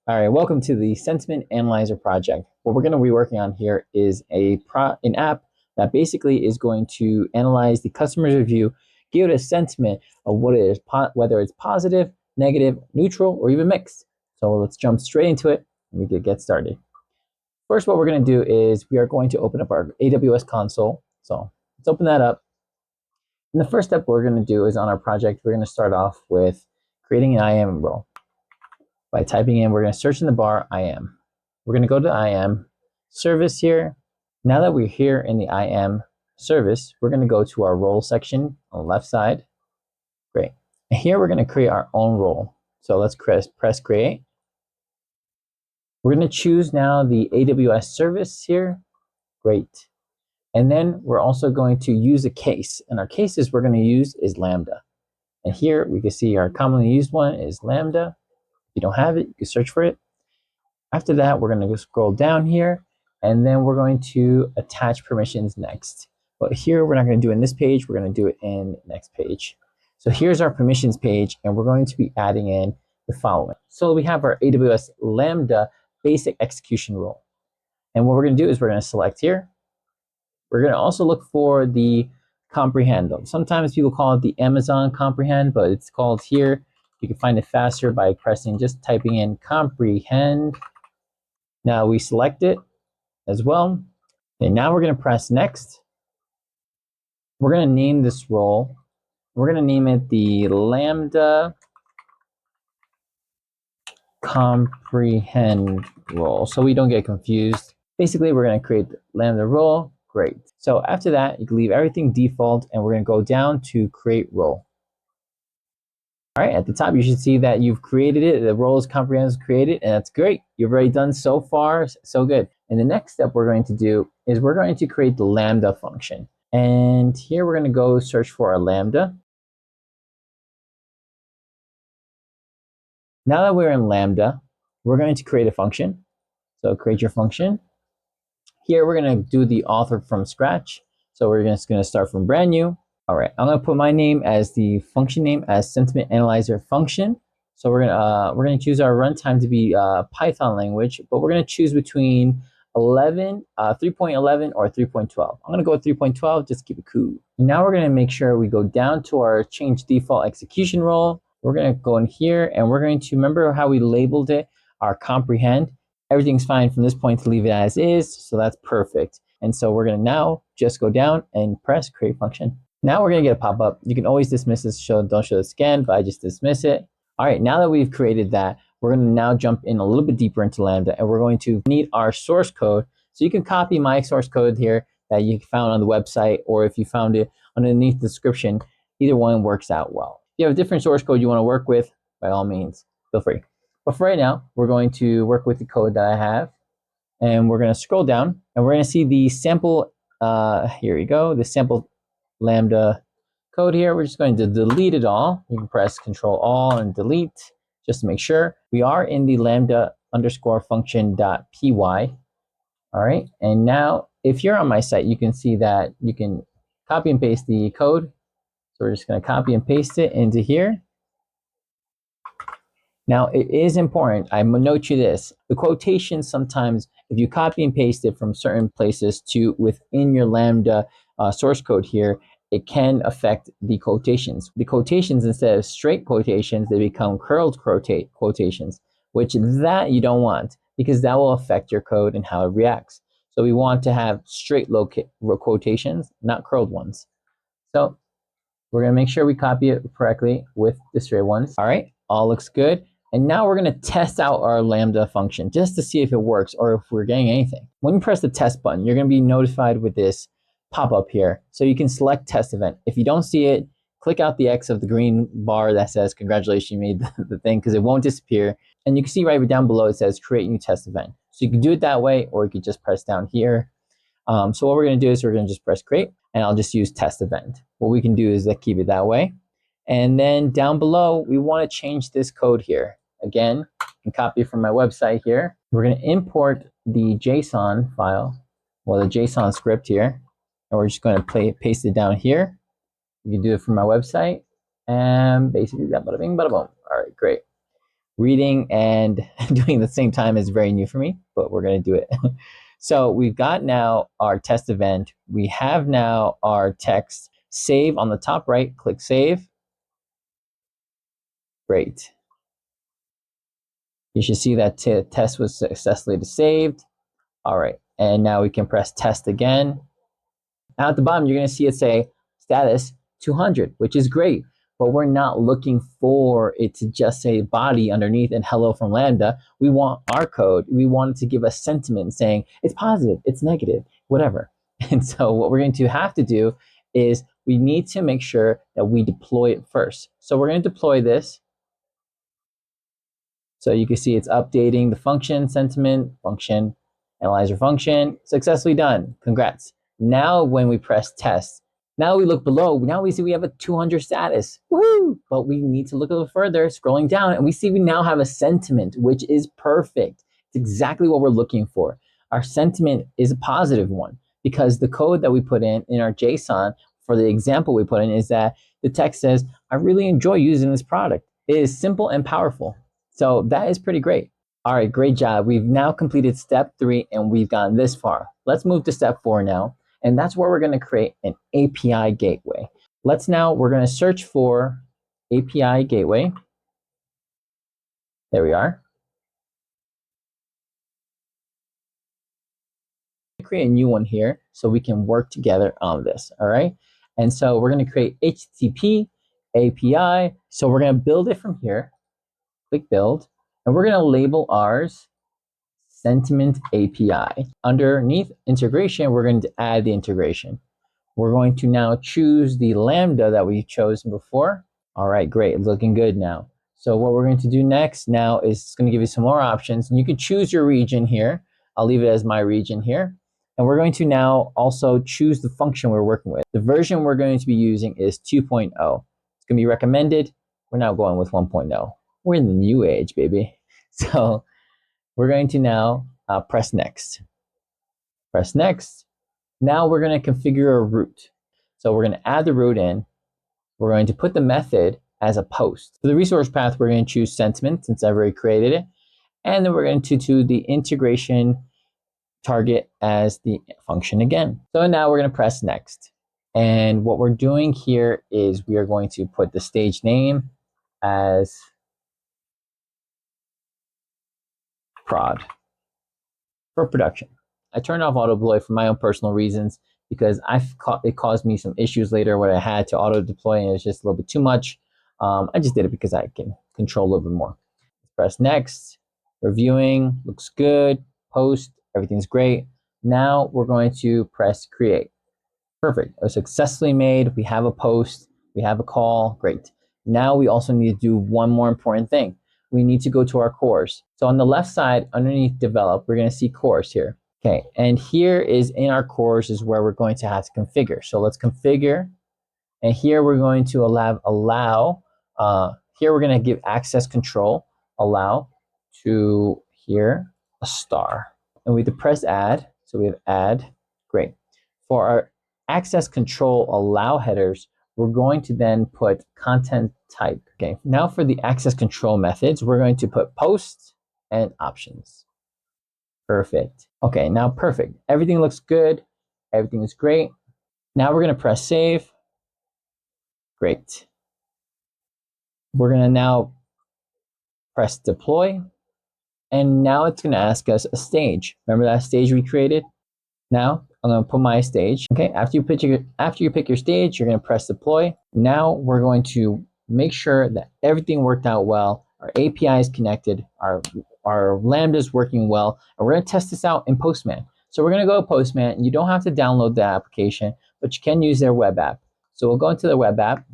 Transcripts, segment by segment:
All right, welcome to the Sentiment Analyzer project. What we're going to be working on here is an app that basically is going to analyze the customer's review, give it a sentiment of what it is, whether it's positive, negative, neutral, or even mixed. So let's jump straight into it and we can get started. First, what we're going to do is we are going to open up our AWS console. So let's open that up. And the first step we're going to do is on our project, we're going to start off with creating an IAM role. By typing in, we're going to search in the bar IAM. We're going to go to IAM service here. Now that we're here in the IAM service, we're going to go to our role section on the left side. Great. And here we're going to create our own role. So let's press create. We're going to choose now the AWS service here. Great. And then we're also going to use a case. And our cases we're going to use is Lambda. And here we can see our commonly used one is Lambda. If you don't have it, you can search for it. After that, we're going to scroll down here, and then we're going to attach permissions next. But here, we're not going to do it in this page. We're going to do it in the next page. So here's our permissions page, and we're going to be adding in the following. So we have our AWS Lambda basic execution role. And what we're going to do is we're going to select here. We're going to also look for the comprehend. Sometimes people call it the Amazon comprehend, but it's called here. You can find it faster by just typing in comprehend. Now we select it as well. And now we're going to press next. We're going to name this role. We're going to name it the Lambda comprehend role so we don't get confused. Basically, we're going to create the Lambda role. Great. So after that, you can leave everything default, and we're going to go down to create role. All right, at the top, you should see that you've created it. The role is comprehend created, and that's great. You've already done so far, so good. And the next step we're going to do is we're going to create the Lambda function. And here we're going to go search for our Lambda. Now that we're in Lambda, we're going to create a function. So create your function. Here we're going to do the author from scratch. So we're just going to start from brand new. All right, I'm going to put my name as the function name as Sentiment Analyzer function. So we're gonna choose our runtime to be Python language, but we're gonna choose between 3.11 or 3.12. I'm gonna go with 3.12, just keep it cool. And now we're gonna make sure we go down to our change default execution role. We're gonna go in here and we're going to remember how we labeled it, our comprehend. Everything's fine from this point to leave it as is, so that's perfect. And so we're gonna now just go down and press create function. Now we're gonna get a pop-up. You can always dismiss this, don't show this again, but I just dismiss it. All right, now that we've created that, we're going to now jump in a little bit deeper into Lambda, and we're going to need our source code. So you can copy my source code here that you found on the website, or if you found it underneath the description, either one works out well. If you have a different source code you want to work with, by all means, feel free. But for right now, we're going to work with the code that I have, and we're going to scroll down, and we're going to see the sample, here we go, the sample Lambda code here. We're just going to delete it all. You can press Control All and delete just to make sure. We are in the lambda underscore function.py. All right. And now if you're on my site, you can see that you can copy and paste the code. So we're just going to copy and paste it into here. Now it is important. I'm going to note you this. The quotations sometimes, if you copy and paste it from certain places to within your Lambda source code here, it can affect the quotations. The quotations, instead of straight quotations, they become curled quotations, which that you don't want because that will affect your code and how it reacts. So we want to have straight quotations, not curled ones. So we're going to make sure we copy it correctly with the straight ones. All right, all looks good. And now we're going to test out our Lambda function just to see if it works or if we're getting anything. When you press the test button, you're going to be notified with this pop-up here. So you can select test event. If you don't see it, click out the X of the green bar that says congratulations, you made the thing, because it won't disappear. And you can see right down below it says create new test event. So you can do it that way, or you could just press down here. So what we're going to do is we're going to just press create, and I'll just use test event. What we can do is keep it that way. And then down below, we want to change this code here. Again, and copy it from my website here. We're going to import the JSON file, well, the JSON script here. And we're just going to paste it down here. You can do it from my website. And basically that bada bing, bada boom. All right, great. Reading and doing at the same time is very new for me, but we're going to do it. So we've got now our test event. We have now our text. Save on the top right, click save. Great. You should see that test was successfully saved. All right, and now we can press test again. Now at the bottom, you're going to see it say status 200, which is great, but we're not looking for it to just say body underneath and hello from Lambda. We want our code. We want it to give us sentiment saying it's positive, it's negative, whatever. And so what we're going to have to do is we need to make sure that we deploy it first. So we're going to deploy this. So you can see it's updating the function sentiment, function, analyzer function, successfully done. Congrats. Now when we press test, now we look below, now we see we have a 200 status. Woohoo! But we need to look a little further, scrolling down, and we see we now have a sentiment, which is perfect. It's exactly what we're looking for. Our sentiment is a positive one because the code that we put in our JSON for the example we put in is that the text says, I really enjoy using this product. It is simple and powerful. So that is pretty great. All right, great job. We've now completed step 3 and we've gone this far. Let's move to step 4 now. And that's where we're going to create an API gateway. We're going to search for API gateway. There we are. Create a new one here so we can work together on this. All right. And so we're going to create HTTP API. So we're going to build it from here. Click build. And we're going to label ours Sentiment API. Underneath integration, we're going to add the integration. We're going to now choose the Lambda that we've chosen before. All right, great, looking good now. So what we're going to do next now is it's going to give you some more options. And you can choose your region here. I'll leave it as my region here. And we're going to now also choose the function we're working with. The version we're going to be using is 2.0. It's going to be recommended. We're now going with 1.0. We're in the new age, baby. So we're going to now press next. Press next. Now we're going to configure a route. So we're going to add the route in. We're going to put the method as a post. For the resource path, we're going to choose sentiment since I've already created it. And then we're going to do the integration target as the function again. So now we're going to press next. And what we're doing here is we are going to put the stage name as prod for production. I turned off auto deploy for my own personal reasons because it caused me some issues later where I had to auto deploy and it was just a little bit too much. I just did it because I can control a little bit more. Press next. Reviewing looks good. Post, everything's great. Now we're going to press create. Perfect. It was successfully made. We have a post. We have a call. Great. Now we also need to do one more important thing. We need to go to our cores. So on the left side, underneath develop, we're going to see cores here. Okay, and here is in our cores is where we're going to have to configure. So let's configure, and here we're going to allow. Here we're going to give access control, allow to here a star, and we have to press add. So we have add, great. For our access control allow headers, we're going to then put content type. Okay, now for the access control methods, we're going to put post and options. Perfect. Okay, now perfect. Everything looks good. Everything is great. Now we're going to press save. Great. We're going to now press deploy. And now it's going to ask us a stage. Remember that stage we created? Now I'm going to put my stage. Okay, after you pick your stage, you're going to press deploy. Now we're going to make sure that everything worked out well. Our API is connected. Our Lambda is working well, and we're going to test this out in Postman. So we're going to go to Postman, and you don't have to download the application, but you can use their web app. So we'll go into the web app.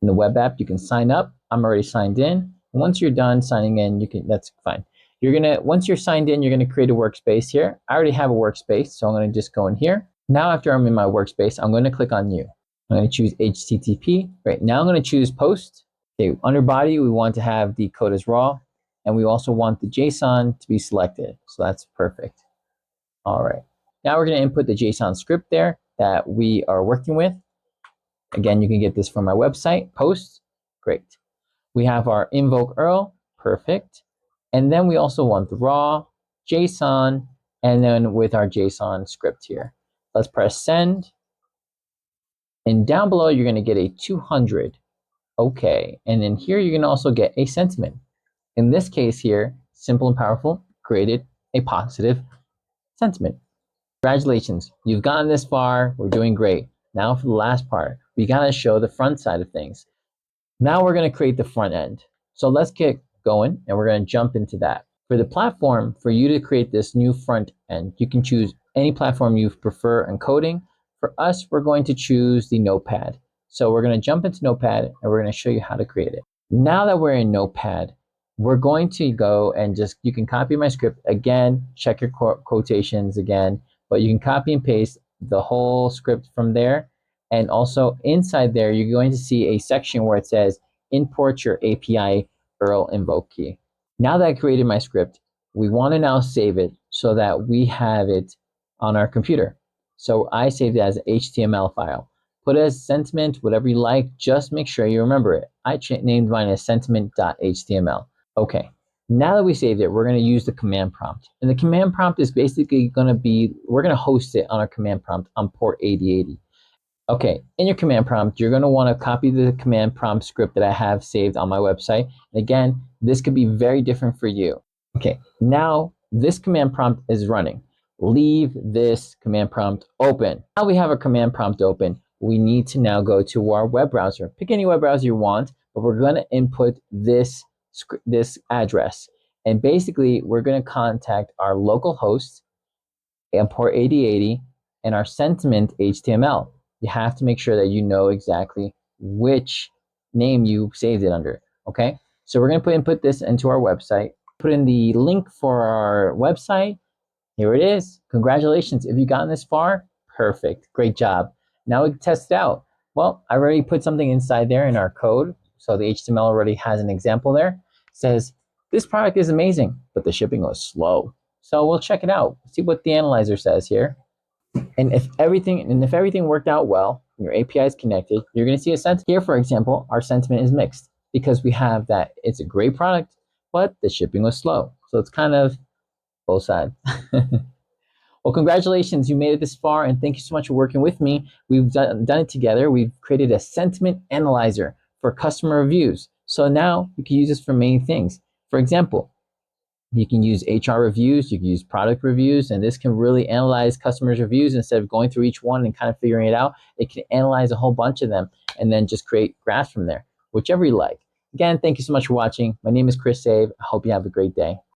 In the web app, you can sign up. I'm already signed in. Once you're done signing in, that's fine. Once you're signed in, you're going to create a workspace here. I already have a workspace, so I'm going to just go in here. Now, after I'm in my workspace, I'm going to click on new. I'm going to choose HTTP. Right now, I'm going to choose post. Okay, under body, we want to have the code as raw. And we also want the JSON to be selected. So that's perfect. All right. Now we're going to input the JSON script there that we are working with. Again, you can get this from my website, post. Great. We have our invoke URL. Perfect. And then we also want the raw, JSON, and then with our JSON script here. Let's press send. And down below, you're going to get a 200. Okay. And then here, you're going to also get a sentiment. In this case here, simple and powerful, created a positive sentiment. Congratulations, you've gotten this far. We're doing great. Now for the last part, we got to show the front side of things. Now we're going to create the front end. So let's get going and we're going to jump into that. For the platform, for you to create this new front end, you can choose any platform you prefer in coding. For us, we're going to choose the Notepad. So we're going to jump into Notepad and we're going to show you how to create it. Now that we're in Notepad, we're going to go and you can copy my script again, check your quotations again, but you can copy and paste the whole script from there. And also inside there, you're going to see a section where it says import your API URL invoke key. Now that I created my script, we want to now save it so that we have it on our computer. So I saved it as an HTML file. Put it as sentiment, whatever you like, just make sure you remember it. I named mine as sentiment.html. Okay, now that we saved it, we're going to use the command prompt. And the command prompt is basically going to be, we're going to host it on our command prompt on port 8080. Okay, in your command prompt, you're going to want to copy the command prompt script that I have saved on my website. And again, this could be very different for you. Okay, now this command prompt is running. Leave this command prompt open. Now we have our command prompt open. We need to now go to our web browser. Pick any web browser you want, but we're going to input this address. And basically, we're going to contact our local host and port 8080 and our sentiment HTML. You have to make sure that you know exactly which name you saved it under. Okay, so we're going to input this into our website. Put in the link for our website. Here it is. Congratulations. If you've gotten this far, perfect. Great job. Now we can test it out. Well, I already put something inside there in our code. So the HTML already has an example there. It says, this product is amazing, but the shipping was slow. So we'll check it out. See what the analyzer says here. And if everything worked out well, your API is connected, you're going to see a sentiment. Here, for example, our sentiment is mixed because we have that it's a great product, but the shipping was slow. So it's kind of both sides. Well, congratulations, you made it this far, and thank you so much for working with me. We've done it together. We've created a sentiment analyzer for customer reviews. So now you can use this for many things. For example, you can use HR reviews, you can use product reviews, and this can really analyze customers' reviews instead of going through each one and kind of figuring it out. It can analyze a whole bunch of them and then just create graphs from there, whichever you like. Again, thank you so much for watching. My name is Chris Save. I hope you have a great day.